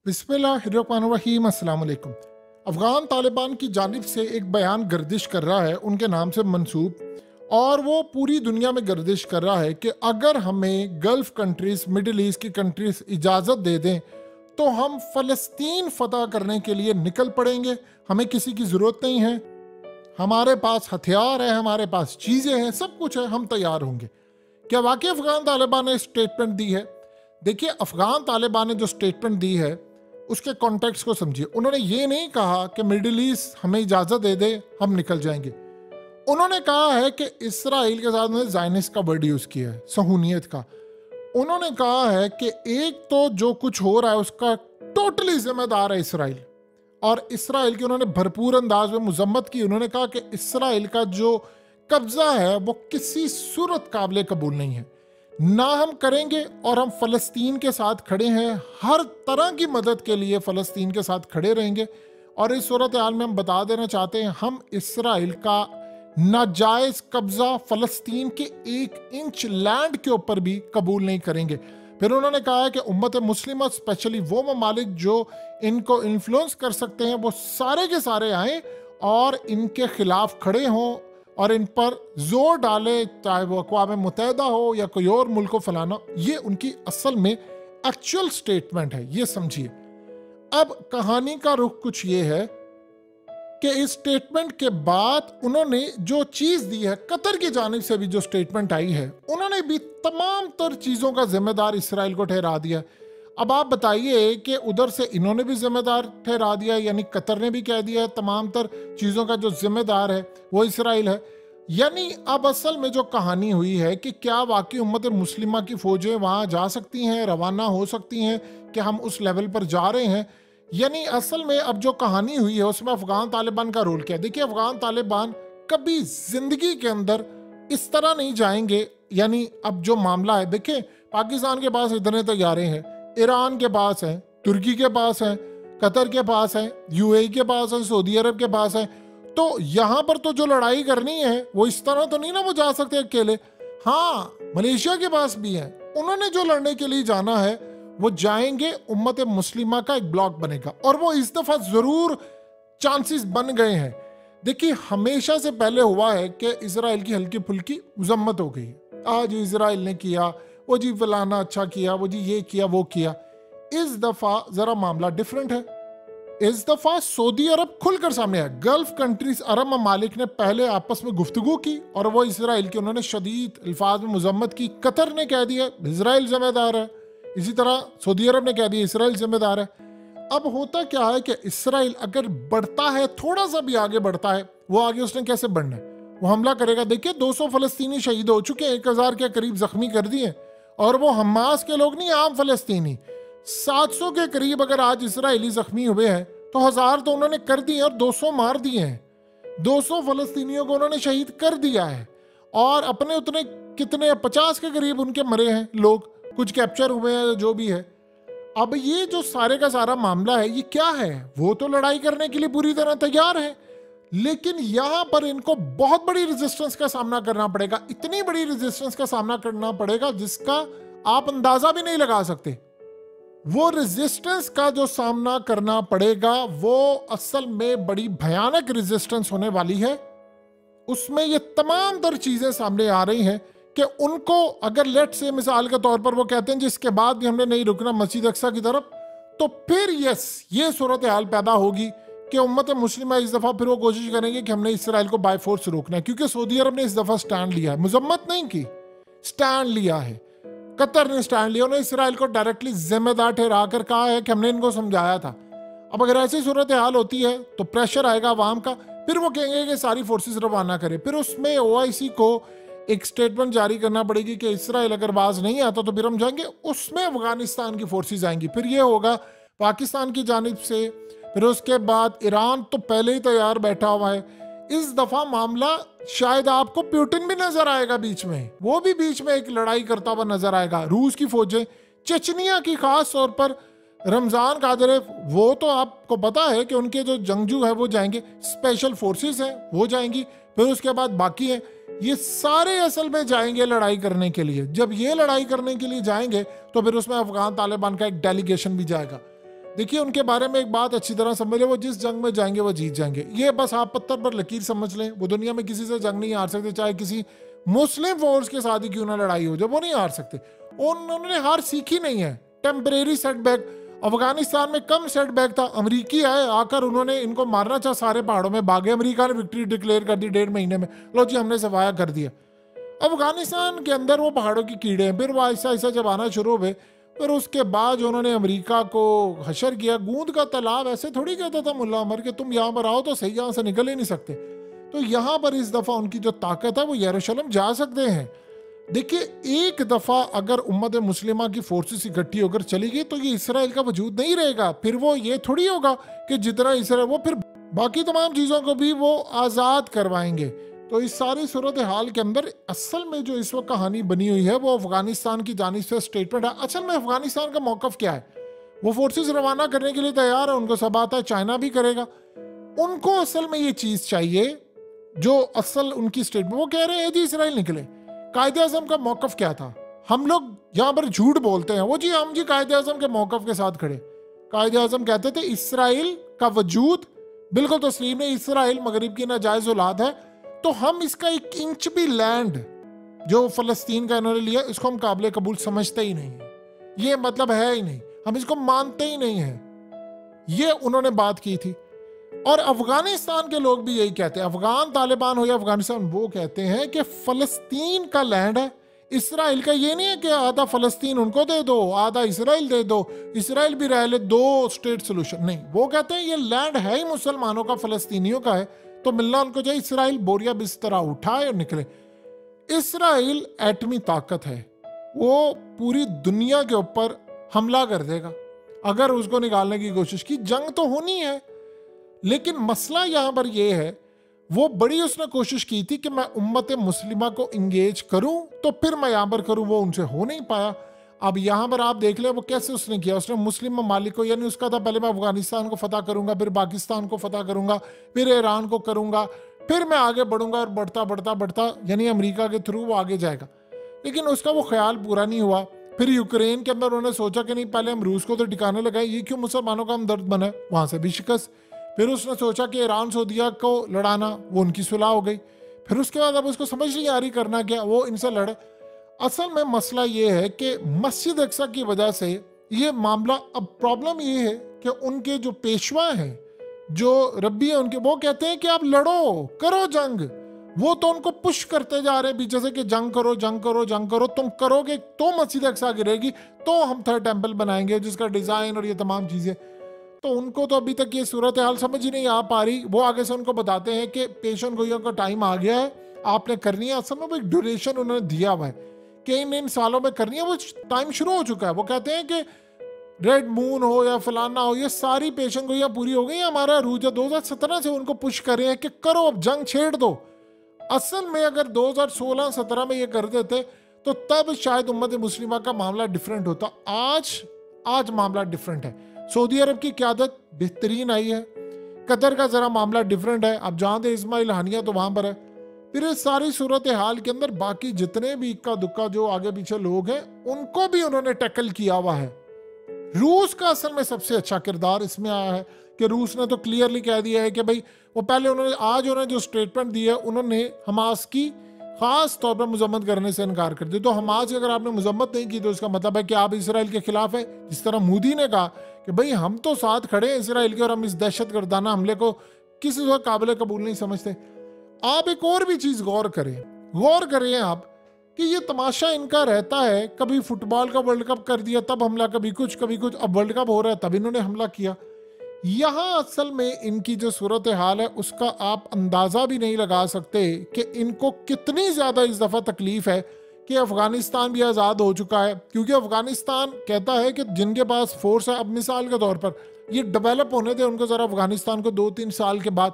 बिस्मिल्लाहिर्रहमानिर्रहीम अस्सलाम वालेकुम। अफ़गान तालिबान की जानिब से एक बयान गर्दिश कर रहा है उनके नाम से मंसूब, और वो पूरी दुनिया में गर्दिश कर रहा है कि अगर हमें गल्फ़ कंट्रीज़, मिडिल ईस्ट की कंट्रीज़ इजाज़त दे दें तो हम फ़लस्तीन फ़तह करने के लिए निकल पड़ेंगे। हमें किसी की ज़रूरत नहीं है, हमारे पास हथियार है, हमारे पास चीज़ें हैं, सब कुछ है, हम तैयार होंगे। क्या वाकई अफ़गान तालिबान ने स्टेटमेंट दी है? देखिए, अफ़गान तालिबान ने जो स्टेटमेंट दी है उसके कॉन्टेक्स्ट को समझिए। उन्होंने ये नहीं कहा कि मिडिल ईस्ट हमें इजाज़त दे दे, हम निकल जाएंगे। उन्होंने कहा है कि इसराइल के साथ उन्होंने ज़ायनिस्ट का वर्ड यूज़ किया है, सहूनियत का। उन्होंने कहा है कि एक तो जो कुछ हो रहा है उसका टोटली जिम्मेदार है इसराइल, और इसराइल की उन्होंने भरपूर अंदाज में मजम्मत की। उन्होंने कहा कि इसराइल का जो कब्जा है वो किसी सूरत काबिल कबूल नहीं है, ना हम करेंगे, और हम फ़लस्तीन के साथ खड़े हैं, हर तरह की मदद के लिए फ़लस्तीन के साथ खड़े रहेंगे। और इस सूरत हाल में हम बता देना चाहते हैं, हम इसराइल का नाजायज़ कब्जा फ़लस्तीन के 1 इंच लैंड के ऊपर भी कबूल नहीं करेंगे। फिर उन्होंने कहा है कि उम्मत मुस्लिमा, स्पेशली वो ममालिक जो इनको इन्फ्लुएंस कर सकते हैं, वो सारे के सारे आएँ और इनके खिलाफ खड़े हों और इन पर जोर डाले, चाहे वो अक़वाम मुत्तहिदा हो या कोई और मुल्क को फलाना। ये उनकी असल में एक्चुअल स्टेटमेंट है, ये समझिए। अब कहानी का रुख कुछ ये है कि इस स्टेटमेंट के बाद उन्होंने जो चीज़ दी है, कतर की जानिब से भी जो स्टेटमेंट आई है, उन्होंने भी तमाम तर चीज़ों का जिम्मेदार इसराइल को ठहरा दिया। अब आप बताइए कि उधर से इन्होंने भी जिम्मेदार ठहरा दिया, यानी कतर ने भी कह दिया है तमाम तर चीज़ों का जो जिम्मेदार है वो इसराइल है। यानी अब असल में जो कहानी हुई है कि क्या वाकई उम्मत मुस्लिमा की फ़ौजें वहाँ जा सकती हैं, रवाना हो सकती हैं, कि हम उस लेवल पर जा रहे हैं। यानी असल में अब जो कहानी हुई है उसमें अफ़गान तालिबान का रोल क्या है। देखिए, अफ़गान तालिबान कभी ज़िंदगी के अंदर इस तरह नहीं जाएंगे। यानी अब जो मामला है, देखिए, पाकिस्तान के पास इतने तैयारे हैं, ईरान के पास है, तुर्की के पास है, कतर के पास है, यूएई के पास है, सऊदी अरब के पास है। तो यहाँ पर तो जो लड़ाई करनी है वो इस तरह तो नहीं ना वो जा सकते अकेले। हाँ, मलेशिया के पास भी है, उन्होंने जो लड़ने के लिए जाना है वो जाएंगे। उम्मत मुस्लिमा का एक ब्लॉक बनेगा, और वो इस दफा जरूर चांसेस बन गए हैं। देखिए, हमेशा से पहले हुआ है कि इसराइल की हल्की फुल्की मजम्मत हो गई है। आज इसराइल ने किया, वो जी फलाना अच्छा किया, वो जी ये किया वो किया। इस दफा जरा मामला डिफरेंट है। इस दफा सऊदी अरब खुलकर सामने आया। गल्फ कंट्रीज, अरब ममालिक ने पहले आपस में गुफ्तगू की और वो इसराइल की उन्होंने शदीद अल्फाज में मजम्मत की। कतर ने कह दिया इसराइल जिम्मेदार है, इसी तरह सऊदी अरब ने कह दिया इसराइल जिम्मेदार है। अब होता क्या है कि इसराइल अगर बढ़ता है, थोड़ा सा भी आगे बढ़ता है, वो आगे उसने कैसे बढ़ना है, वो हमला करेगा। देखिए, 200 फलस्तीनी शहीद हो चुके हैं, 1000 के करीब जख्मी कर दिए, और वो हमास के लोग नहीं, आम फलस्तीनी। 700 के करीब अगर आज इसराइली जख्मी हुए हैं तो 1000 तो उन्होंने कर दिए और 200 मार दिए हैं। 200 फलस्तीनियों को उन्होंने शहीद कर दिया है, और अपने उतने कितने 50 के करीब उनके मरे हैं लोग, कुछ कैप्चर हुए हैं, जो भी है। अब ये जो सारे का सारा मामला है, ये क्या है? वो तो लड़ाई करने के लिए पूरी तरह तैयार है, लेकिन यहां पर इनको बहुत बड़ी रेजिस्टेंस का सामना करना पड़ेगा। इतनी बड़ी रेजिस्टेंस का सामना करना पड़ेगा जिसका आप अंदाजा भी नहीं लगा सकते। वो रेजिस्टेंस का जो सामना करना पड़ेगा वो असल में बड़ी भयानक रेजिस्टेंस होने वाली है। उसमें ये तमाम तर चीजें सामने आ रही हैं कि उनको अगर लेट से मिसाल के तौर पर वो कहते हैं जिसके बाद भी हमने नहीं रुकना मस्जिद अक्सा की तरफ, तो फिर ये सूरत हाल पैदा होगी कि उम्मत मुस्लिमा इस दफा फिर वो कोशिश करेंगे कि हमने इसराइल को बाय फोर्स रोकना है। क्योंकि सऊदी अरब ने इस दफा स्टैंड लिया है, मुजम्मत नहीं की, स्टैंड लिया है। कतर ने स्टैंड लिया, उन्होंने इसराइल को डायरेक्टली जिम्मेदार ठहरा कर कहा है कि हमने इनको समझाया था। अब अगर ऐसी सूरत हाल होती है तो प्रेशर आएगा अवाम का, फिर वो कहेंगे कि सारी फोर्सेस रवाना करें। फिर उसमें ओआईसी को एक स्टेटमेंट जारी करना पड़ेगी कि इसराइल अगर बाज नहीं आता तो फिर हम जाएंगे, उसमें अफगानिस्तान की फोर्सेस आएंगी। फिर ये होगा पाकिस्तान की जानिब से, फिर उसके बाद ईरान तो पहले ही तैयार बैठा हुआ है। इस दफा मामला शायद आपको प्यूटिन भी नजर आएगा बीच में, वो भी बीच में एक लड़ाई करता हुआ नजर आएगा। रूस की फौजें, चेचनिया की खास तौर पर रमजान कादरेव, वो तो आपको पता है कि उनके जो जंगजू है वो जाएंगे, स्पेशल फोर्सेस हैं वो जाएंगी, फिर उसके बाद बाकी है। ये सारे असल में जाएंगे लड़ाई करने के लिए। जब ये लड़ाई करने के लिए जाएंगे तो फिर उसमें अफगान तालिबान का एक डेलीगेशन भी जाएगा। देखिए उनके बारे में एक बात अच्छी तरह समझ लें, वो जिस जंग में जाएंगे वो जीत जाएंगे। ये बस आप पत्थर पर लकीर समझ लें। वो दुनिया में किसी से जंग नहीं हार सकते, चाहे किसी मुस्लिम फोर्स के साथ ही क्यों ना लड़ाई हो जाए, वो नहीं हार सकते। उन्होंने हार सीखी नहीं है। टेम्परेरी सेटबैक, अफगानिस्तान में कम सेटबैक था। अमरीकी आए, आकर उन्होंने इनको मारना चाहा, सारे पहाड़ों में भागे। अमेरिका ने विक्ट्री डिक्लेयर कर दी 1.5 महीने में, लो जी हमने सफाया कर दिया। अफगानिस्तान के अंदर वो पहाड़ों की कीड़े हैं। फिर वो ऐसा ऐसा जब आना शुरू हुए, फिर उसके बाद उन्होंने अमेरिका को हशर किया। गूंद का तालाब ऐसे थोड़ी कहता था मुल्ला अमर कि तुम यहाँ पर आओ तो सही, यहाँ से निकल ही नहीं सकते। तो यहाँ पर इस दफ़ा उनकी जो ताकत है वो यरूशलेम जा सकते हैं। देखिए एक दफ़ा अगर उम्मत मुस्लिमा की फोर्सेस इकट्ठी होकर चली गई तो ये इसराइल का वजूद नहीं रहेगा। फिर वो ये थोड़ी होगा कि जितना इसराइल, वो फिर बाकी तमाम चीज़ों को भी वो आज़ाद करवाएंगे। तो इस सारी सूरत हाल के अंदर असल में जो इस वक्त कहानी बनी हुई है वो अफगानिस्तान की जानिब से स्टेटमेंट है। असल में अफगानिस्तान का मौकफ क्या है? वो फोर्सेस रवाना करने के लिए तैयार है, उनको सब आता है, चाइना भी करेगा। उनको असल में ये चीज़ चाहिए जो असल उनकी स्टेटमेंट, वो कह रहे हैं जी इसराइल निकले। कायदे आज़म का मौकफ क्या था? हम लोग यहाँ पर झूठ बोलते हैं, वो जी हम जी कायदे आज़म के मौकफ के साथ खड़े। कायदे आज़म कहते थे इसराइल का वजूद बिल्कुल तस्लीम नहीं, इसराइल मगरिब की नाजायज औलाद है, तो हम इसका 1 इंच भी लैंड जो फलस्तीन का इन्होंने लिया इसको हम काबिल कबूल समझते ही नहीं है। ये मतलब है ही नहीं, हम इसको मानते ही नहीं है। ये उन्होंने बात की थी। और अफगानिस्तान के लोग भी यही कहते हैं, अफगान तालिबान हो या अफगानिस्तान, वो कहते हैं कि फलस्तीन का लैंड है, इसराइल का। ये नहीं है कि आधा फलस्तीन उनको दे दो आधा इसराइल दे दो, इसराइल भी रह ले, 2 स्टेट सोल्यूशन नहीं। वो कहते हैं ये लैंड है ही मुसलमानों का, फलस्तीनियों का है, तो मिलना उनको चाहिए। इसराइल बोरिया बिस्तरा उठाए और निकले। इसराइल एटमी ताकत है, वो पूरी दुनिया के ऊपर हमला कर देगा अगर उसको निकालने की कोशिश की। जंग तो होनी है, लेकिन मसला यहां पर यह है, वो बड़ी उसने कोशिश की थी कि मैं उम्मत मुस्लिमा को इंगेज करूं तो फिर मैं यहां पर करूं, वो उनसे हो नहीं पाया। अब यहां पर आप देख ले वो कैसे उसने किया। उसने मुस्लिम ममालिक को, यानी उसका था पहले मैं अफगानिस्तान को फतह करूंगा, फिर पाकिस्तान को फतह करूंगा, फिर ईरान को करूंगा, फिर मैं आगे बढ़ूंगा, और बढ़ता बढ़ता बढ़ता यानी अमेरिका के थ्रू वो आगे जाएगा। लेकिन उसका वो ख्याल पूरा नहीं हुआ। फिर यूक्रेन के अंदर उन्होंने सोचा कि नहीं पहले हम रूस को तो ठिकाने लगाए, ये क्यों मुसलमानों का हमदर्द बना है, वहां से भी शिकस्त। फिर उसने सोचा कि ईरान सऊदीया को लड़ाना, वो उनकी सुलह हो गई। फिर उसके बाद अब उसको समझ नहीं आ रही करना क्या, वो इनसे लड़े। असल में मसला ये है कि मस्जिद अक्सा की वजह से ये मामला, अब प्रॉब्लम ये है कि उनके जो पेशवा हैं, जो रब्बी है उनके, वो कहते हैं कि आप लड़ो, करो जंग। वो तो उनको पुश करते जा रहे हैं पीछे से कि जंग करो जंग करो जंग करो, तुम करोगे तो मस्जिद अक्सा गिरेगी, तो हम थर्ड टेम्पल बनाएंगे जिसका डिजाइन और ये तमाम चीजें। तो उनको तो अभी तक ये सूरत हाल समझ ही नहीं आ पा रही। वो आगे से उनको बताते हैं कि पेशन गोइयों का टाइम आ गया है, आपने करनी है। असल में वो एक ड्यूरेशन उन्होंने दिया हुआ है कि इन सालों में करनी है, वो टाइम शुरू हो चुका है। वो कहते हैं कि रेड मून हो या फलाना हो, ये सारी पेशन गोइयां पूरी हो गई। हमारा रूज 2017 से उनको पुश कर रहे हैं कि करो अब जंग छेड़ दो। असल में अगर 2016-17 में ये कर देते तो तब शायद उम्मत मुस्लिमा का मामला डिफरेंट होता। आज मामला डिफरेंट है। सऊदी अरब की क़यादत बेहतरीन आई है, कतर का जरा मामला डिफरेंट है। अब जहाँ थे इस्माइल हानिया तो वहां पर है। फिर इस सारी सूरत हाल के अंदर बाकी जितने भी इक्का दुक्का जो आगे पीछे लोग हैं उनको भी उन्होंने टैकल किया हुआ है। रूस का असल में सबसे अच्छा किरदार इसमें आया है कि रूस ने तो क्लियरली कह दिया है कि भाई वो पहले उन्होंने, आज उन्होंने जो स्टेटमेंट दी है, उन्होंने हमास की खास तौर पर मजम्मत करने से इनकार कर दिया। तो हमास की अगर आपने मजम्मत नहीं की तो इसका मतलब है कि आप इसराइल के खिलाफ है। जिस तरह मोदी ने कहा कि भाई हम तो साथ खड़े हैं इसराइल के और हम इस दहशत गर्दाना हमले को किसी वक्त काबिल कबूल नहीं समझते। आप एक और भी चीज गौर करें आप कि ये तमाशा इनका रहता है, कभी फुटबॉल का वर्ल्ड कप कर दिया तब हमला, कभी कुछ। अब वर्ल्ड कप हो रहा है तब इन्होंने हमला किया। यहाँ असल में इनकी जो सूरत हाल है उसका आप अंदाजा भी नहीं लगा सकते कि इनको कितनी ज्यादा इस दफा तकलीफ है कि अफगानिस्तान भी आज़ाद हो चुका है। क्योंकि अफगानिस्तान कहता है कि जिनके पास फोर्स है, अब मिसाल के तौर पर ये डेवलप होने दे उनको जरा अफगानिस्तान को 2-3 साल के बाद,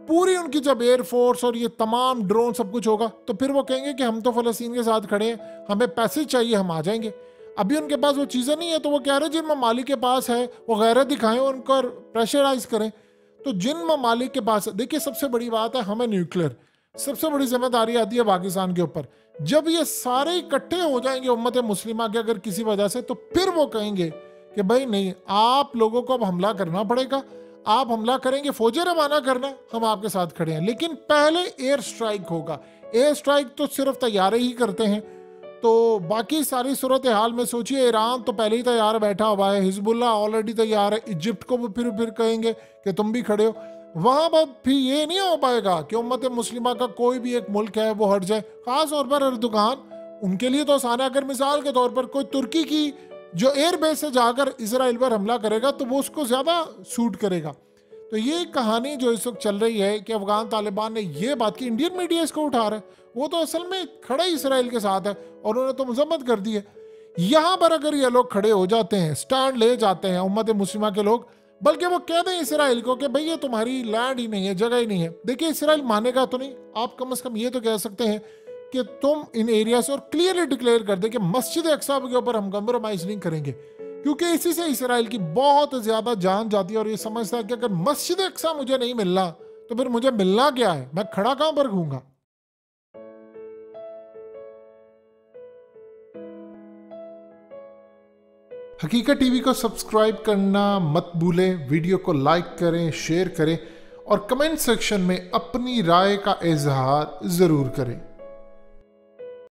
पूरी उनकी जब एयरफोर्स और ये तमाम ड्रोन सब कुछ होगा तो फिर वो कहेंगे कि हम तो फलस्तीन के साथ खड़े हैं, हमें पैसे चाहिए, हम आ जाएंगे। अभी उनके पास वो चीज़ें नहीं है, तो वो कह रहे हैं जिन ममालिक के पास है वो गैरत दिखाएं, उनको प्रेशराइज करें। तो जिन ममालिक के पास, देखिए सबसे बड़ी बात है हमें न्यूक्लियर, सबसे बड़ी जिम्मेदारी आती है पाकिस्तान के ऊपर। जब ये सारे इकट्ठे हो जाएंगे उम्मत मुस्लिमा के अगर किसी वजह से, तो फिर वो कहेंगे कि भाई नहीं, आप लोगों को अब हमला करना पड़ेगा, आप हमला करेंगे, फौजें रवाना करना, हम आपके साथ खड़े हैं, लेकिन पहले एयर स्ट्राइक होगा। एयर स्ट्राइक तो सिर्फ तैयारे ही करते हैं, तो बाकी सारी सूरत हाल में सोचिए, ईरान तो पहले ही तैयार बैठा हुआ है, हिजबुल्लाह ऑलरेडी तैयार है, इजिप्ट को भी फिर कहेंगे कि तुम भी खड़े हो। वहां पर फिर ये नहीं हो पाएगा कि उम्मत मुस्लिमा का कोई भी एक मुल्क है वो हट जाए, खास तौर पर अर्दोगान। उनके लिए तो आसान है, अगर मिसाल के तौर पर कोई तुर्की की जो एयरबेस से जाकर इसराइल पर हमला करेगा तो वो उसको ज़्यादा सूट करेगा। तो ये कहानी जो इस वक्त चल रही है कि अफगान तालिबान ने ये बात की, इंडियन मीडिया इसको उठा रहा है, वो तो असल में खड़े इसराइल के साथ है और उन्होंने तो मजम्मत कर दी है। यहाँ पर अगर ये लोग खड़े हो जाते हैं, स्टैंड ले जाते हैं उम्मत मुस्लिमा के लोग, बल्कि वो कह दें इसराइल को कि भाई ये तुम्हारी लैंड ही नहीं है, जगह ही नहीं है। देखिए इसराइल मानेगा तो नहीं, आप कम से कम ये तो कह सकते हैं कि तुम इन एरिया से, और क्लियरली डिक्लेयर कर दे कि मस्जिद अक्सा के ऊपर हम कंप्रोमाइज नहीं करेंगे, क्योंकि इसी से इसराइल की बहुत ज्यादा जान जाती है और ये समझता है कि अगर मस्जिद अक्सा मुझे नहीं मिलना तो फिर मुझे मिलना क्या है, मैं खड़ा कहां पर रहूंगा। हकीकत टीवी को सब्सक्राइब करना मत भूलें, वीडियो को लाइक करें, शेयर करें और कमेंट सेक्शन में अपनी राय का इजहार जरूर करें।